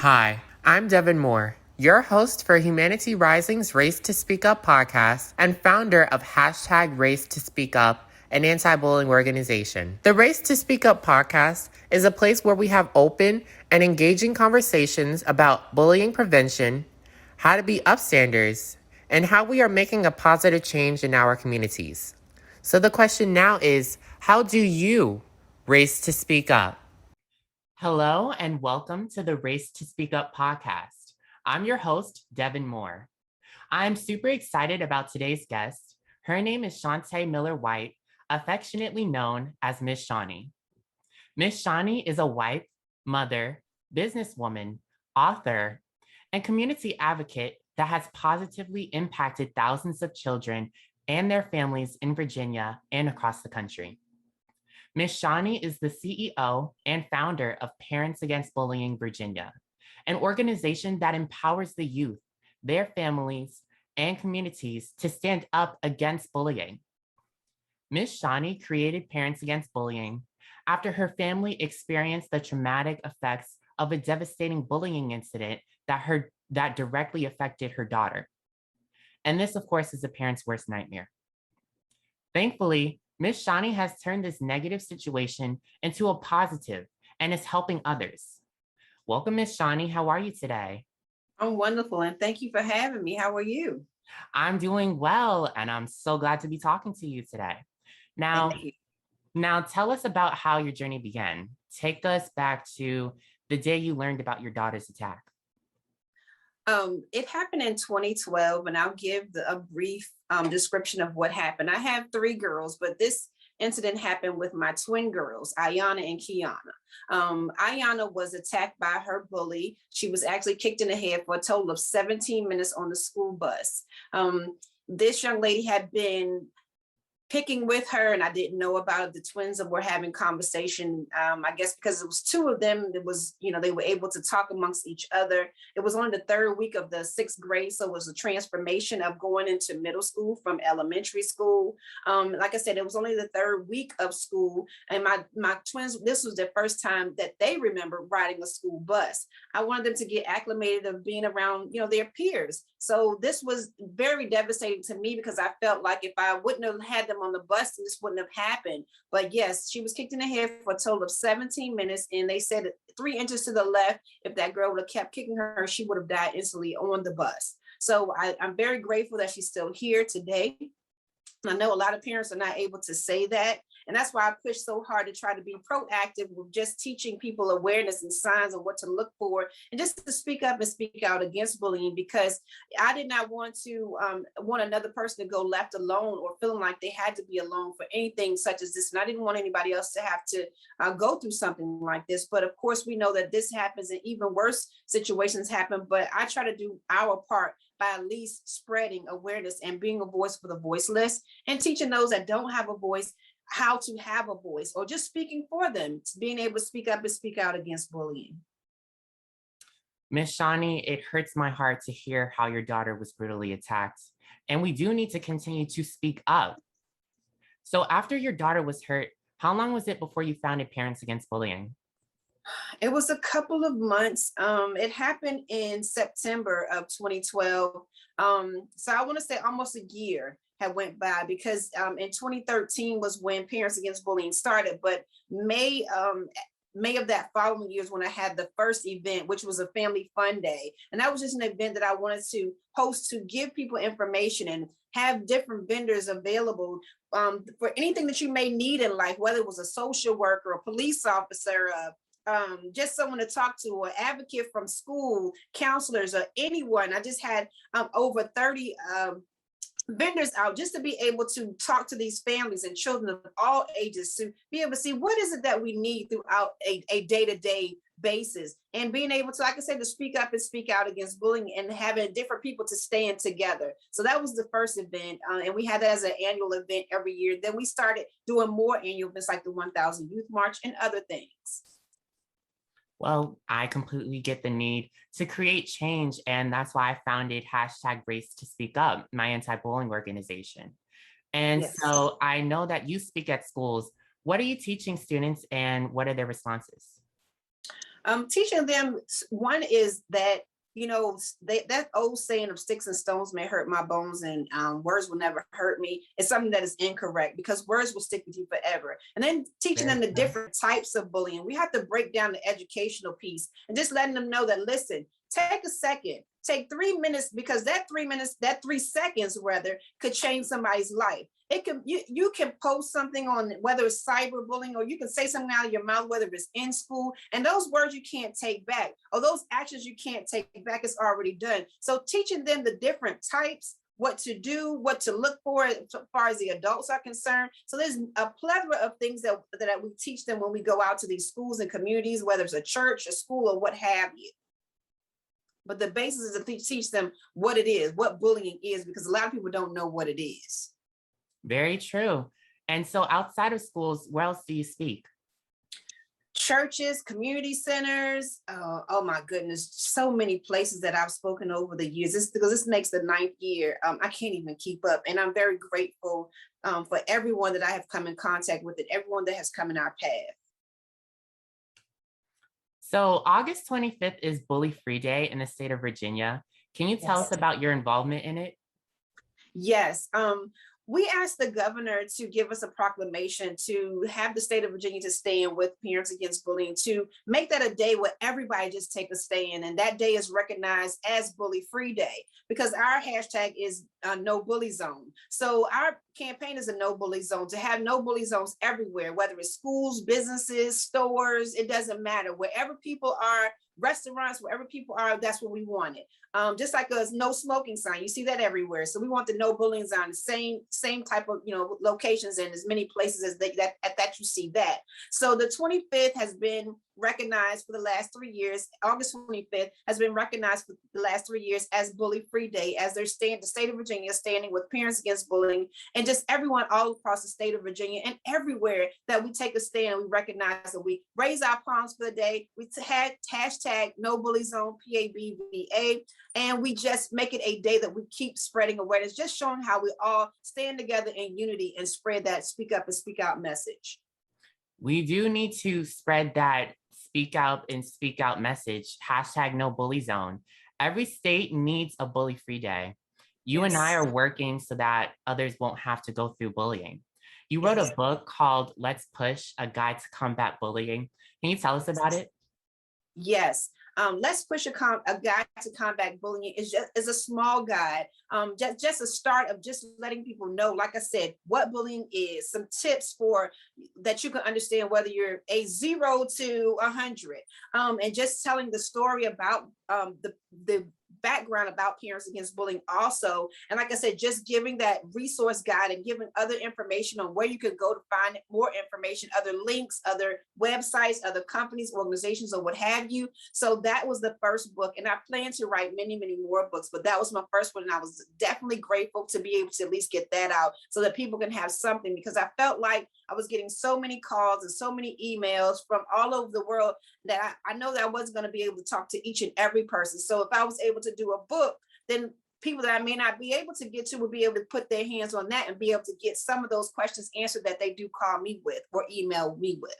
Hi, I'm Devin Moore, your host for Humanity Rising's Race to Speak Up podcast and founder of hashtag Race to Speak Up, an anti-bullying organization. The Race to Speak Up podcast is a place where we have open and engaging conversations about bullying prevention, how to be upstanders, and how we are making a positive change in our communities. So the question now is, how do you race to speak up? Hello and welcome to the Race to Speak Up podcast. I'm your host, Devin Moore. I'm super excited about today's guest. Her name is Shant'a Miller-White, affectionately known as Miss Shawnee. Miss Shawnee is a wife, mother, businesswoman, author, and community advocate that has positively impacted thousands of children and their families in Virginia and across the country. Ms. Shawnee is the CEO and founder of Parents Against Bullying Virginia, an organization that empowers the youth, their families, and communities to stand up against bullying. Ms. Shawnee created Parents Against Bullying after her family experienced the traumatic effects of a devastating bullying incident that directly affected her daughter. And this, of course, is a parent's worst nightmare. Thankfully, Ms. Shawnee has turned this negative situation into a positive and is helping others. Welcome, Ms. Shawnee. How are you today? I'm wonderful, and thank you for having me. How are you? I'm doing well, and I'm so glad to be talking to you today. Thank you. Now tell us about how your journey began. Take us back to the day you learned about your daughter's attack. It happened in 2012, and I'll give a brief description of what happened. I have three girls, but this incident happened with my twin girls, Ayanna and Kiana. Ayanna was attacked by her bully. She was actually kicked in the head for a total of 17 minutes on the school bus. This young lady had been picking with her, and I didn't know about it. The twins were having conversation. I guess because it was two of them, it was, they were able to talk amongst each other. It was only the third week of the sixth grade, so it was a transformation of going into middle school from elementary school. Like I said, it was only the third week of school, and my twins, this was the first time that they remember riding a school bus. I wanted them to get acclimated of being around, their peers. So this was very devastating to me because I felt like if I wouldn't have had them on the bus, this wouldn't have happened. But yes, she was kicked in the head for a total of 17 minutes, and they said 3 inches to the left, if that girl would have kept kicking her, she would have died instantly on the bus. So I'm very grateful that she's still here today. I know a lot of parents are not able to say that. And that's why I push so hard to try to be proactive with just teaching people awareness and signs of what to look for, and just to speak up and speak out against bullying, because I did not want another person to go left alone or feeling like they had to be alone for anything such as this. And I didn't want anybody else to have to go through something like this. But of course, we know that this happens and even worse situations happen. But I try to do our part by at least spreading awareness and being a voice for the voiceless, and teaching those that don't have a voice how to have a voice, or just speaking for them, being able to speak up and speak out against bullying. Miss Shawnee, it hurts my heart to hear how your daughter was brutally attacked, and we do need to continue to speak up. So after your daughter was hurt, how long was it before you founded Parents Against Bullying? It was a couple of months. It happened in September of 2012. So I want to say almost a year had went by, because in 2013 was when Parents Against Bullying started, but May of that following year is when I had the first event, which was a family fun day. And that was just an event that I wanted to host to give people information and have different vendors available for anything that you may need in life, whether it was a social worker, a police officer, just someone to talk to, or advocate from school, counselors, or anyone. I just had over 30 vendors out just to be able to talk to these families and children of all ages, to be able to see what is it that we need throughout a day-to-day basis, and being able to, like I said, to speak up and speak out against bullying, and having different people to stand together. So that was the first event, and we had that as an annual event every year. Then we started doing more annual events like the 1000 Youth March and other things. Well, I completely get the need to create change, and that's why I founded hashtag Race to Speak Up, my anti-bullying organization. And Yes. So I know that you speak at schools. What are you teaching students, and what are their responses? Teaching them, one is that, that old saying of sticks and stones may hurt my bones and words will never hurt me is something that is incorrect, because words will stick with you forever. And then teaching them the different types of bullying. We have to break down the educational piece and just letting them know that, listen, take a second, take 3 minutes, because that 3 seconds rather could change somebody's life. It can, you can post something on, whether it's cyberbullying, or you can say something out of your mouth, whether it's in school, and those words you can't take back, or those actions you can't take back, it's already done. So teaching them the different types, what to do, what to look for as far as the adults are concerned. So there's a plethora of things that we teach them when we go out to these schools and communities, whether it's a church, a school, or what have you. But the basis is to teach them what it is, what bullying is, because a lot of people don't know what it is. Very true. And so outside of schools, where else do you speak? Churches, community centers. Oh my goodness, so many places that I've spoken over the years. Because this makes the 9th year. I can't even keep up. And I'm very grateful for everyone that I have come in contact with and everyone that has come in our path. So August 25th is Bully Free Day in the state of Virginia. Can you tell us about your involvement in it? Yes. We asked the governor to give us a proclamation to have the state of Virginia to stand with Parents Against Bullying, to make that a day where everybody just take a stand. And that day is recognized as Bully Free Day, because our hashtag is No Bully Zone. So our campaign is a no bully zone, to have no bully zones everywhere, whether it's schools, businesses, stores, it doesn't matter. Wherever people are, restaurants, wherever people are, that's what we want it. Just like a no smoking sign, you see that everywhere. So we want the no bullying sign, the same type of locations and as many places as that you see that. So the 25th has been recognized for the last 3 years. August 25th has been recognized for the last 3 years as Bully Free Day, as the state of Virginia is standing with Parents Against Bullying, and just everyone all across the state of Virginia and everywhere that we take a stand. We recognize that we raise our palms for the day. We had hashtag No Bully Zone, PABVA, and we just make it a day that we keep spreading awareness, just showing how we all stand together in unity and spread that speak up and speak out message. We do need to spread that speak out message, hashtag No Bully Zone. Every state needs a Bully Free Day. You and I are working so that others won't have to go through bullying. You wrote a book called Let's Push, A Guide to Combat Bullying. Can you tell us about it? Yes. Let's Push, a Guide to Combat Bullying is a small guide, just a start of just letting people know, like I said, what bullying is, some tips for that you can understand whether you're a 0 to 100, and just telling the story about the background about Parents Against Bullying also. And like I said, just giving that resource guide and giving other information on where you can go to find more information, other links, other websites, other companies, organizations, or what have you. So that was the first book. And I plan to write many, many more books, but that was my first one. And I was definitely grateful to be able to at least get that out so that people can have something, because I felt like I was getting so many calls and so many emails from all over the world that I know that I wasn't going to be able to talk to each and every person. So if I was able to do a book, then people that I may not be able to get to will be able to put their hands on that and be able to get some of those questions answered that they do call me with or email me with.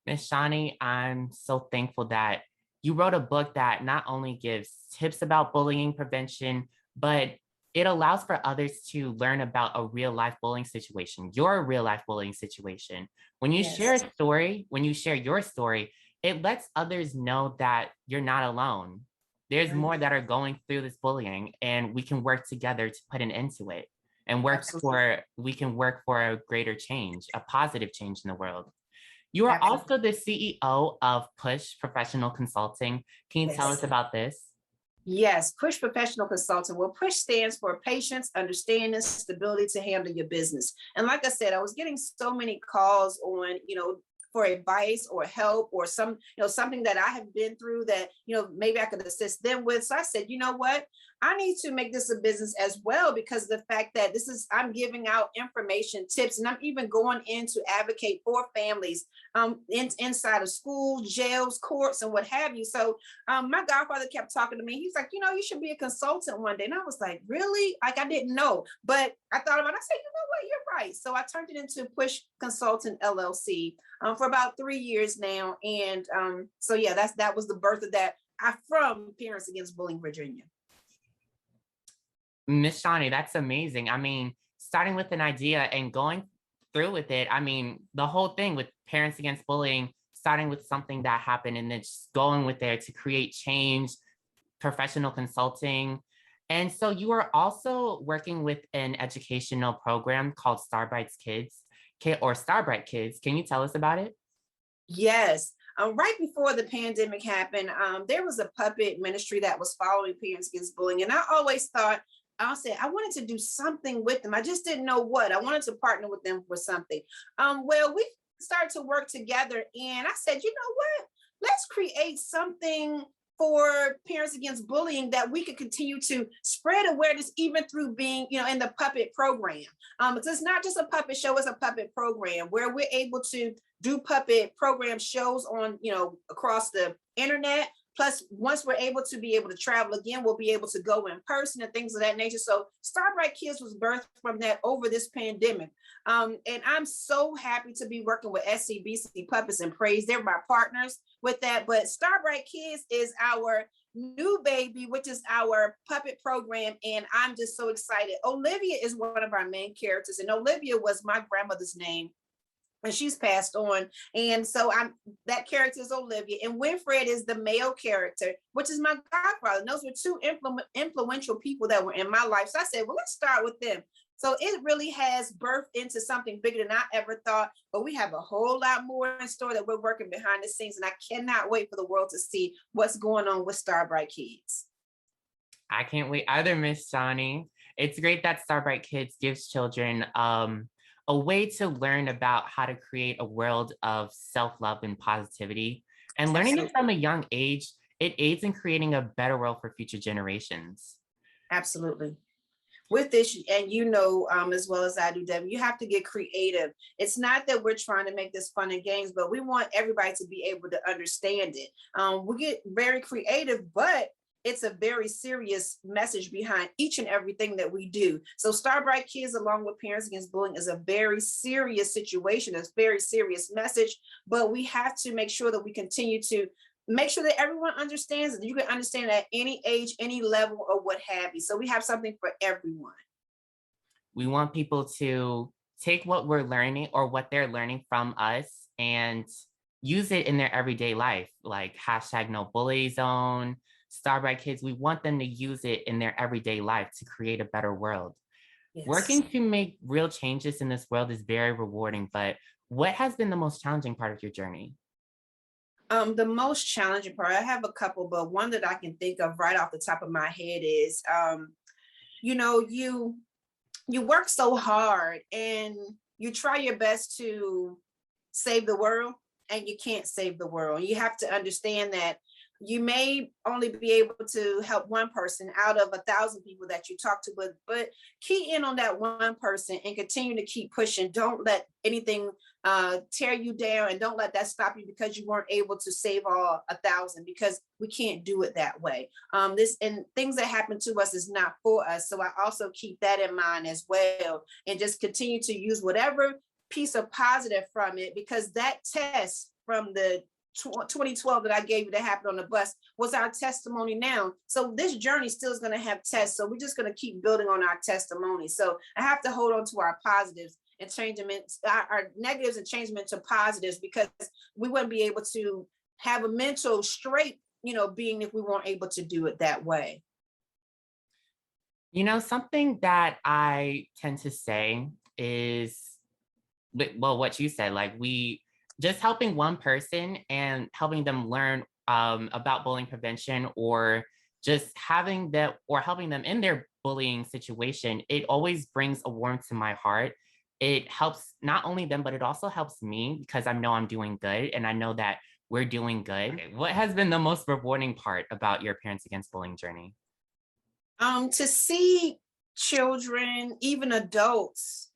Ms. Shani, I'm so thankful that you wrote a book that not only gives tips about bullying prevention, but it allows for others to learn about a real life bullying situation, your real life bullying situation. When you share a story, when you share your story, it lets others know that you're not alone. There's more that are going through this bullying, and we can work together to put an end to it and we can work for a greater change, a positive change in the world. You are also the CEO of Push Professional Consulting. Can you tell us about this? Yes, Push Professional Consulting. Well, Push stands for patience, understanding, stability to handle your business. And like I said, I was getting so many calls on, for advice or help or something that I have been through that, maybe I could assist them with. So I said, you know what? I need to make this a business as well, because of the fact that I'm giving out information, tips, and I'm even going in to advocate for families inside of schools, jails, courts, and what have you. So my godfather kept talking to me. He's like, you should be a consultant one day. And I was like, really? Like, I didn't know. But I thought about it. I said, you know what? You're right. So I turned it into Push Consultant LLC for about 3 years now. And so yeah, that was the birth of that. From Parents Against Bullying Virginia. Miss Shant'a, that's amazing. I mean, starting with an idea and going through with it. I mean, the whole thing with Parents Against Bullying, starting with something that happened and then just going with there to create change, professional consulting. And so you are also working with an educational program called Starbright Kids, or Starbright Kids. Can you tell us about it? Yes. Right before the pandemic happened, there was a puppet ministry that was following Parents Against Bullying. And I always thought, I wanted to do something with them. I just didn't know what. I wanted to partner with them for something. Well, we started to work together, and I said, you know what? Let's create something for Parents Against Bullying that we could continue to spread awareness, even through being, in the puppet program. So it's not just a puppet show, it's a puppet program where we're able to do puppet program shows on, across the internet. Plus, once we're able to travel again, we'll be able to go in person and things of that nature. So Starbright Kids was birthed from that over this pandemic. And I'm so happy to be working with SCBC Puppets and Praise. They're my partners with that. But Starbright Kids is our new baby, which is our puppet program. And I'm just so excited. Olivia is one of our main characters. And Olivia was my grandmother's name, and she's passed on. And so that character is Olivia, and Winfred is the male character, which is my godfather. And those were two influential people that were in my life. So I said, well, let's start with them. So it really has birthed into something bigger than I ever thought, but we have a whole lot more in store that we're working behind the scenes. And I cannot wait for the world to see what's going on with Starbright Kids. I can't wait either, Miss Shant'a. It's great that Starbright Kids gives children a way to learn about how to create a world of self-love and positivity. And learning it from a young age, it aids in creating a better world for future generations. Absolutely. With this, and as well as I do, Devin, you have to get creative. It's not that we're trying to make this fun and games, but we want everybody to be able to understand it. We get very creative, but it's a very serious message behind each and everything that we do. So Starbright Kids, along with Parents Against Bullying, is a very serious situation, a very serious message, but we have to make sure that we continue to make sure that everyone understands it. You can understand at any age, any level, or what have you. So we have something for everyone. We want people to take what we're learning or what they're learning from us and use it in their everyday life, like #NoBullyZone, Starbright Kids. We want them to use it in their everyday life to create a better world. Yes. Working to make real changes in this world is very rewarding, but what has been the most challenging part of your journey? The most challenging part, I have a couple, but one that I can think of right off the top of my head is, you work so hard and you try your best to save the world, and you can't save the world. You have to understand that you may only be able to help one person out of 1,000 people that you talk to, but key in on that one person and continue to keep pushing. Don't let anything tear you down, and don't let that stop you because you weren't able to save all 1,000, because we can't do it that way. This and things that happen to us is not for us. So I also keep that in mind as well, and just continue to use whatever piece of positive from it, because that test from the 2012 that I gave you that happened on the bus was our testimony now. So this journey still is going to have tests. So we're just going to keep building on our testimony. So I have to hold on to our positives and change them, our negatives, and change them into positives, because we wouldn't be able to have a mental straight, being if we weren't able to do it that way. Something that I tend to say is, well, what you said, like just helping one person and helping them learn about bullying prevention, or just having that, or helping them in their bullying situation, it always brings a warmth to my heart. It helps not only them, but it also helps me, because I know I'm doing good, and I know that we're doing good. Okay. What has been the most rewarding part about your Parents Against Bullying journey? To see children, even adults,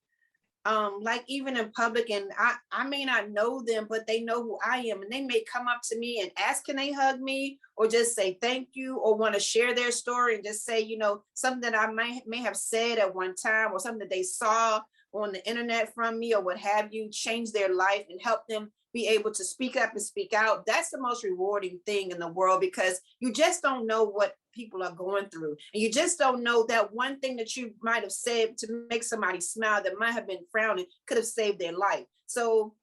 like even in public, and I may not know them, but they know who I am, and they may come up to me and ask, can they hug me, or just say thank you, or want to share their story and just say, something that I may have said at one time, or something that they saw on the internet from me, or what have you, change their life and help them be able to speak up and speak out. That's the most rewarding thing in the world, because you just don't know what people are going through. And you just don't know that one thing that you might have said to make somebody smile that might have been frowning could have saved their life. So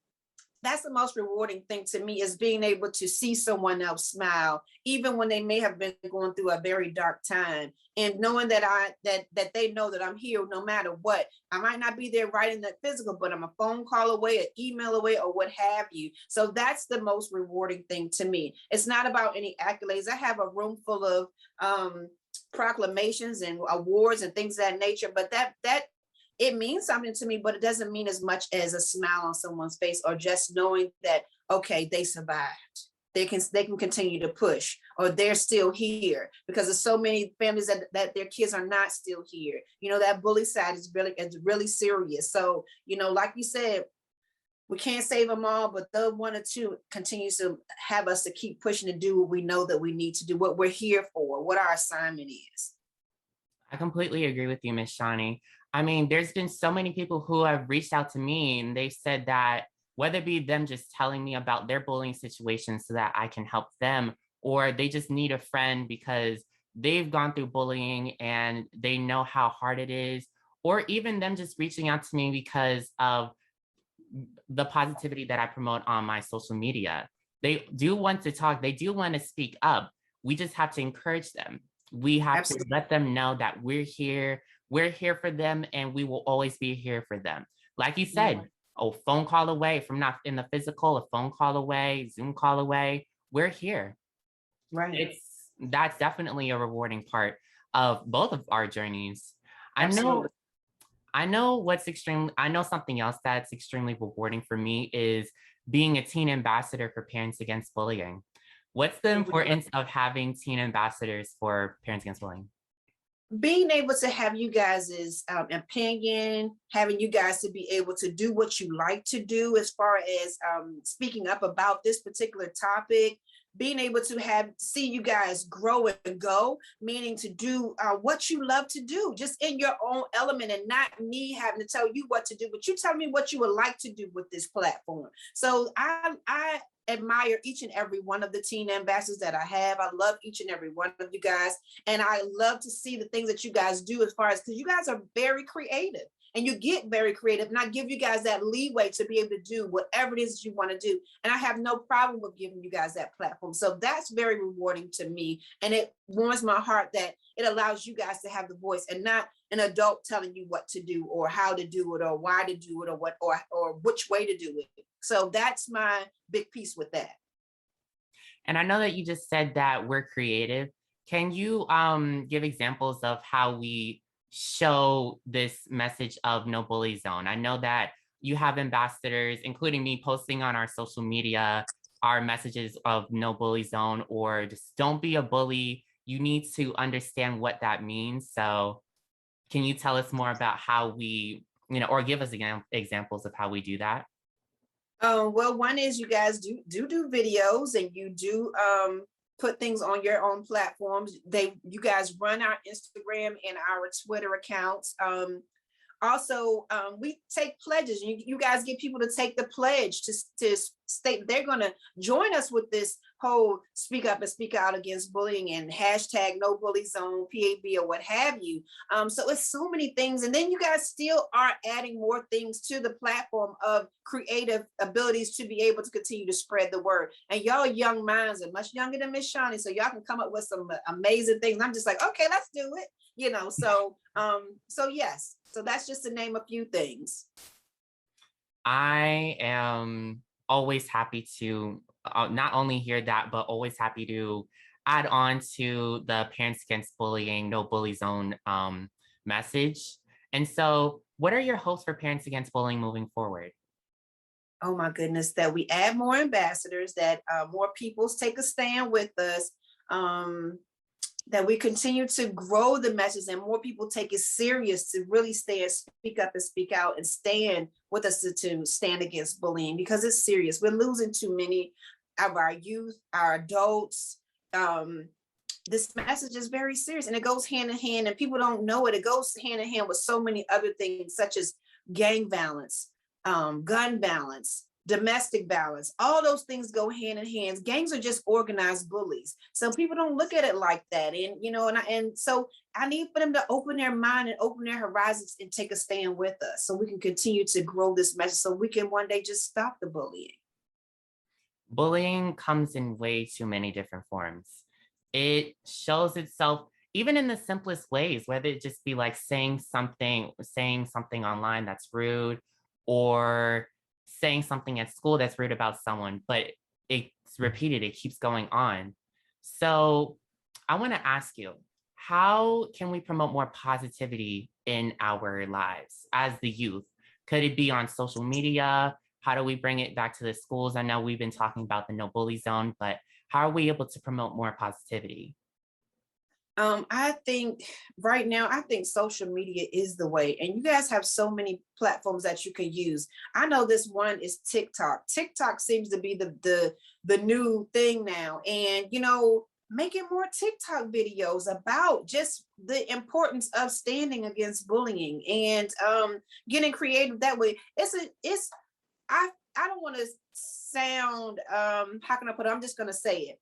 that's the most rewarding thing to me, is being able to see someone else smile, even when they may have been going through a very dark time, and knowing that they know that I'm here no matter what. I might not be there right in the physical, but I'm a phone call away, an email away, or what have you. So that's the most rewarding thing to me. It's not about any accolades. I have a room full of proclamations and awards and things of that nature, but that it means something to me, but it doesn't mean as much as a smile on someone's face, or just knowing that, okay, they survived. They can continue to push, or they're still here, because there's so many families that their kids are not still here. That bully side is really serious. So, like you said, we can't save them all, but the one or two continues to have us to keep pushing to do what we know that we need to do, what we're here for, what our assignment is. I completely agree with you, Miss Shawnee. I mean, there's been so many people who have reached out to me, and they've said that whether it be them just telling me about their bullying situation so that I can help them, or they just need a friend because they've gone through bullying and they know how hard it is, or even them just reaching out to me because of the positivity that I promote on my social media. They do want to talk, they do want to speak up. We just have to encourage them. We have to Absolutely. let them know that we're here for them, and we will always be here for them. Like you said, a phone call away from, not in the physical, a phone call away, Zoom call away, we're here. Right. That's definitely a rewarding part of both of our journeys. I know Absolutely. I know something else that's extremely rewarding for me is being a teen ambassador for Parents Against Bullying. What's the importance of having teen ambassadors for Parents Against Bullying? Being able to have you guys' opinion, having you guys to be able to do what you like to do, as far as speaking up about this particular topic, being able to see you guys grow and go, meaning to do what you love to do, just in your own element, and not me having to tell you what to do, but you tell me what you would like to do with this platform. So I admire each and every one of the teen ambassadors that I have. I love each and every one of you guys. And I love to see the things that you guys do, as far as, because you guys are very creative, and you get very creative. And I give you guys that leeway to be able to do whatever it is that you want to do. And I have no problem with giving you guys that platform. So that's very rewarding to me. And it warms my heart that it allows you guys to have the voice, and not an adult telling you what to do, or how to do it, or why to do it, or what, or which way to do it. So that's my big piece with that. And I know that you just said that we're creative. Can you give examples of how we show this message of no bully zone? I know that you have ambassadors, including me, posting on our social media our messages of no bully zone, or just don't be a bully. You need to understand what that means. So can you tell us more about how we, or give us examples of how we do that? Well, one is, you guys do videos, and you do put things on your own platforms. You guys run our Instagram and our Twitter accounts. Also, we take pledges. You guys get people to take the pledge to state they're going to join us with this whole speak up and speak out against bullying, and hashtag no bully zone, PAB, or what have you. So it's so many things. And then you guys still are adding more things to the platform of creative abilities to be able to continue to spread the word. And y'all young minds are much younger than Miss Shawnee, so y'all can come up with some amazing things. And I'm just like, okay, let's do it. So yes. So that's just to name a few things. I am always happy to not only hear that, but always happy to add on to the Parents Against Bullying, No Bully Zone message. And so, what are your hopes for Parents Against Bullying moving forward? Oh my goodness, that we add more ambassadors, that more peoples take a stand with us. that we continue to grow the message and more people take it serious to really speak up and speak out and stand with us to stand against bullying, because it's serious. We're losing too many of our youth, our adults. This message is very serious, and it goes hand in hand, and people don't know it. It goes hand in hand with so many other things, such as gang violence, gun violence, domestic violence. All those things go hand in hand. Gangs are just organized bullies. So people don't look at it like that. And, you know, and so I need for them to open their mind and open their horizons and take a stand with us so we can continue to grow this message so we can one day just stop the bullying. Bullying comes in way too many different forms. It shows itself even in the simplest ways, whether it just be like saying something online that's rude, or saying something at school that's rude about someone, but it's repeated, it keeps going on. So I want to ask you, how can we promote more positivity in our lives as the youth? Could it be on social media? How do we bring it back to the schools? I know we've been talking about the no bully zone, but how are we able to promote more positivity? I think right now, I think social media is the way, and you guys have so many platforms that you can use. I know this one is TikTok. TikTok seems to be the new thing now, and you know, making more TikTok videos about just the importance of standing against bullying and getting creative that way. I don't want to sound how can I put it? I'm just gonna say it.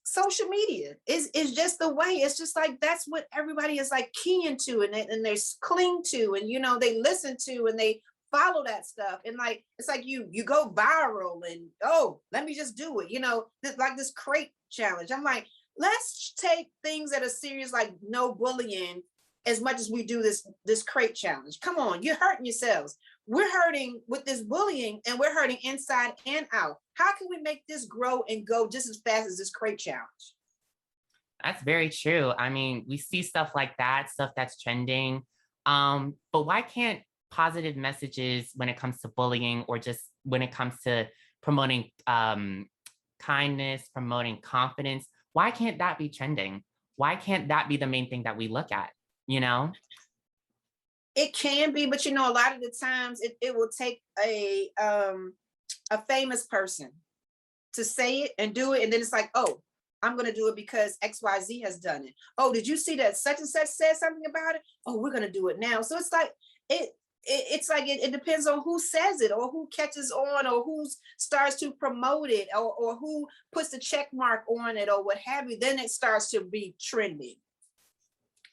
Social media is just the way. It's just like that's what everybody is like keying to, and they cling to, and you know, they listen to and they follow that stuff, and like it's like you go viral, and oh, let me just do it, you know, like this crate challenge. I'm like, let's take things that are serious like no bullying as much as we do this crate challenge. Come on, you're hurting yourselves. We're hurting with this bullying, and we're hurting inside and out. How can we make this grow and go just as fast as this crate challenge? That's very true. I mean, we see stuff like that, stuff that's trending. But why can't positive messages when it comes to bullying, or just when it comes to promoting kindness, promoting confidence, why can't that be trending? Why can't that be the main thing that we look at, you know? It can be, but you know, a lot of the times it will take a famous person to say it and do it, and then it's like, oh, I'm going to do it because XYZ has done it. Oh, did you see that such and such said something about it? Oh, we're going to do it now. So it's like it depends on who says it, or who catches on, or who starts to promote it, or who puts the check mark on it, or what have you. Then it starts to be trending.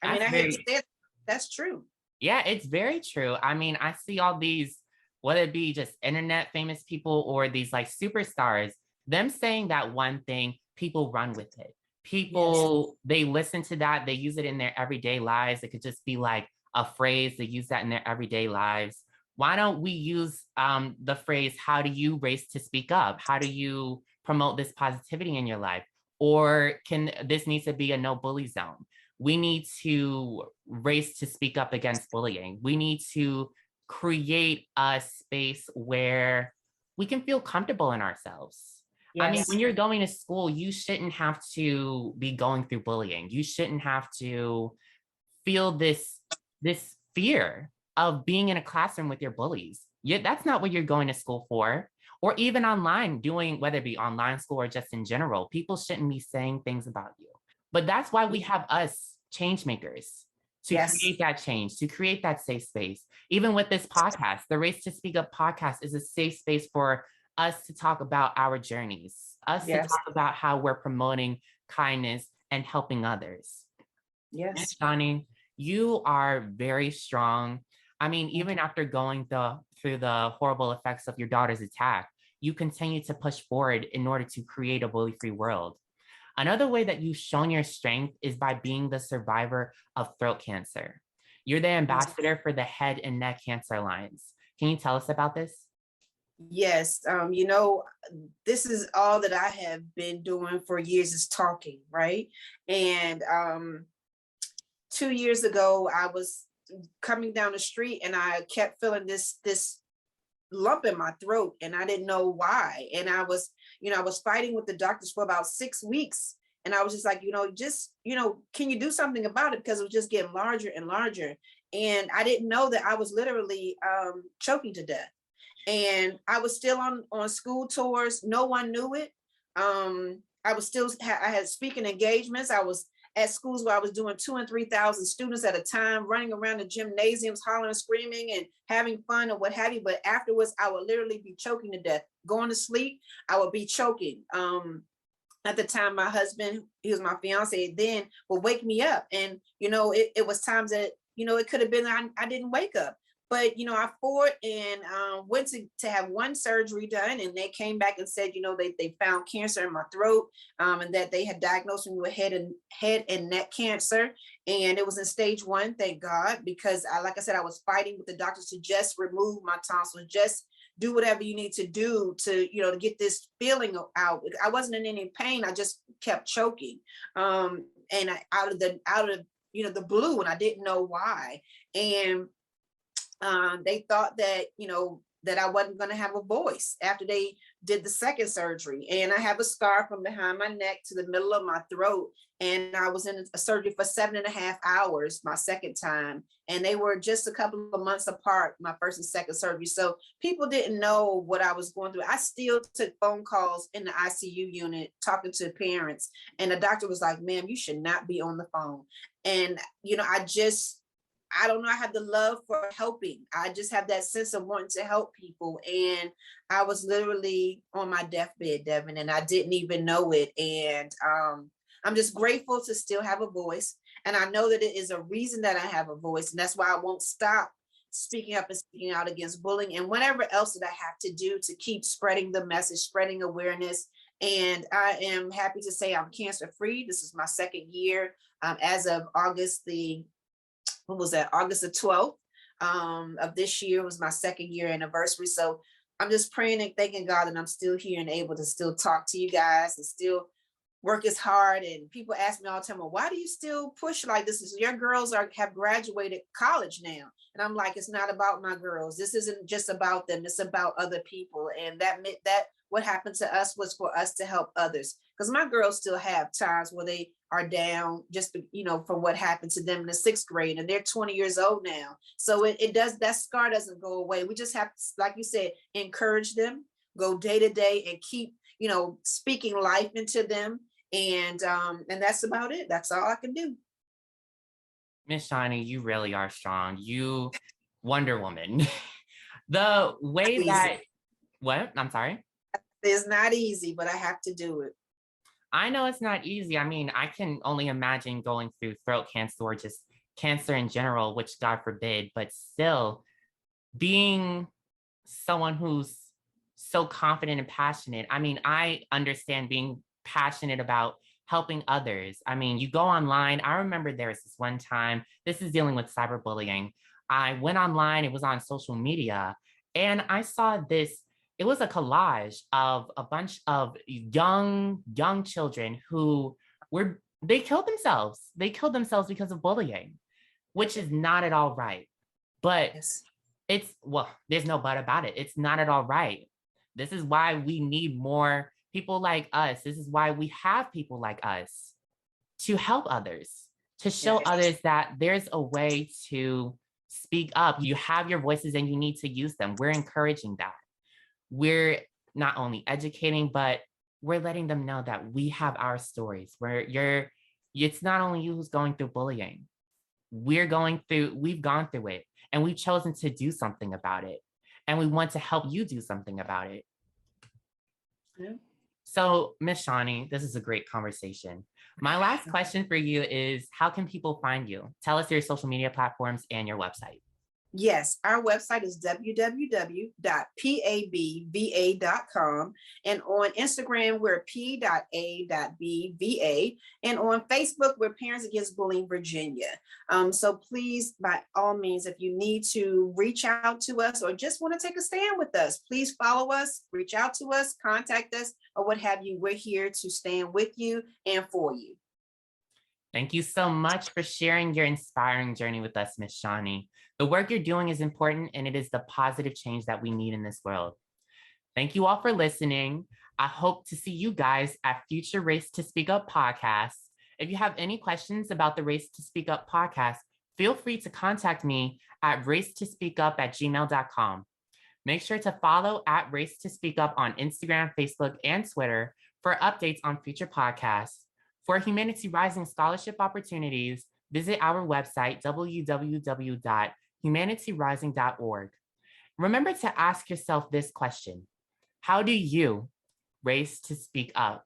I mean, I hate to say it, that's true. Yeah, it's very true. I mean, I see all these, whether it be just internet famous people or these like superstars, them saying that one thing, people run with it. People, they listen to that, they use it in their everyday lives. It could just be like a phrase, they use that in their everyday lives. Why don't we use the phrase, how do you raise to speak up? How do you promote this positivity in your life? Or this needs to be a no bully zone. We need to race to speak up against bullying. We need to create a space where we can feel comfortable in ourselves. Yes. I mean, when you're going to school, you shouldn't have to be going through bullying. You shouldn't have to feel this fear of being in a classroom with your bullies. That's not what you're going to school for. Or even online, whether it be online school or just in general, people shouldn't be saying things about you. But that's why we have us change makers to create that change, to create that safe space. Even with this podcast, the Race to Speak Up podcast is a safe space for us to talk about our journeys, us to talk about how we're promoting kindness and helping others. Yes. Shani, you are very strong. I mean, even after going through the horrible effects of your daughter's attack, you continue to push forward in order to create a bully-free world. Another way that you've shown your strength is by being the survivor of throat cancer. You're the ambassador for the Head and Neck Cancer Alliance. Can you tell us about this? Yes, you know, this is all that I have been doing for years, is talking, right? And 2 years ago, I was coming down the street and I kept feeling this lump in my throat, and I didn't know why. And I was fighting with the doctors for about 6 weeks, And I was just like, can you do something about it? Because it was just getting larger and larger. And I didn't know that I was literally choking to death. And I was still on school tours. No one knew it. I was still, I had speaking engagements. I was at schools where I was doing 2,000 and 3,000 students at a time, running around the gymnasiums, hollering, screaming, and having fun and what have you. But afterwards, I would literally be choking to death. Going to sleep, I would be choking. At the time, my husband, he was my fiance then, would wake me up. And, it was times that, it could have been I didn't wake up. But, I fought and went to have one surgery done. And they came back and said, they found cancer in my throat, and that they had diagnosed me with head and neck cancer. And it was in stage 1, thank God, because like I said, I was fighting with the doctors to just remove my tonsils, just do whatever you need to do to, to get this feeling out. I wasn't in any pain. I just kept choking. And out of the blue, and I didn't know why. And they thought that, that I wasn't going to have a voice after they did the second surgery. And I have a scar from behind my neck to the middle of my throat. And I was in a surgery for 7.5 hours, my second time. And they were just a couple of months apart, my first and second surgery. So people didn't know what I was going through. I still took phone calls in the ICU unit, talking to parents. And the doctor was like, ma'am, you should not be on the phone. And, I don't know, I have the love for helping. I just have that sense of wanting to help people. And I was literally on my deathbed, Devin, and I didn't even know it. And I'm just grateful to still have a voice. And I know that it is a reason that I have a voice. And that's why I won't stop speaking up and speaking out against bullying and whatever else that I have to do to keep spreading the message, spreading awareness. And I am happy to say I'm cancer free. This is my second year. As of August the 12th of this year was my second year anniversary. So I'm just praying and thanking God that I'm still here and able to still talk to you guys and still work as hard. And people ask me all the time, well, why do you still push like this? Your girls have graduated college now. And I'm like, it's not about my girls. This isn't just about them. It's about other people. And that what happened to us was for us to help others. Because my girls still have times where they are down just, from what happened to them in the 6th grade, and they're 20 years old now. So that scar doesn't go away. We just have to, like you said, encourage them, go day to day and keep, speaking life into them. And that's about it. That's all I can do. Miss Shani, you really are strong. You Wonder Woman. The way that, what? I'm sorry? It's not easy, but I have to do it. I know it's not easy. I mean, I can only imagine going through throat cancer or just cancer in general, which God forbid, but still being someone who's so confident and passionate. I mean, I understand being passionate about helping others. I mean, you go online. I remember there was this one time, this is dealing with cyberbullying. I went online, it was on social media, and I saw this. It was a collage of a bunch of young children who they killed themselves. They killed themselves because of bullying, which is not at all right. But there's no but about it. It's not at all right. This is why we need more people like us. This is why we have people like us to help others, to show others that there's a way to speak up. You have your voices and you need to use them. We're encouraging that. We're not only educating, but we're letting them know that we have our stories where it's not only you who's going through bullying. We've gone through it, and we've chosen to do something about it. And we want to help you do something about it. Yeah. So, Miss Shani, this is a great conversation. My last question for you is, how can people find you? Tell us your social media platforms and your website. Yes, our website is www.pabva.com. And on Instagram, we're p.a.bva. And on Facebook, we're Parents Against Bullying Virginia. So please, by all means, if you need to reach out to us or just want to take a stand with us, please follow us, reach out to us, contact us, or what have you. We're here to stand with you and for you. Thank you so much for sharing your inspiring journey with us, Miss Shani. The work you're doing is important, and it is the positive change that we need in this world. Thank you all for listening. I hope to see you guys at future Race to Speak Up podcasts. If you have any questions about the Race to Speak Up podcast, feel free to contact me at racetospeakup@gmail.com. Make sure to follow at Race to Speak Up on Instagram, Facebook, and Twitter for updates on future podcasts. For Humanity Rising scholarship opportunities, visit our website, www.humanityrising.org. Remember to ask yourself this question: how do you race to speak up?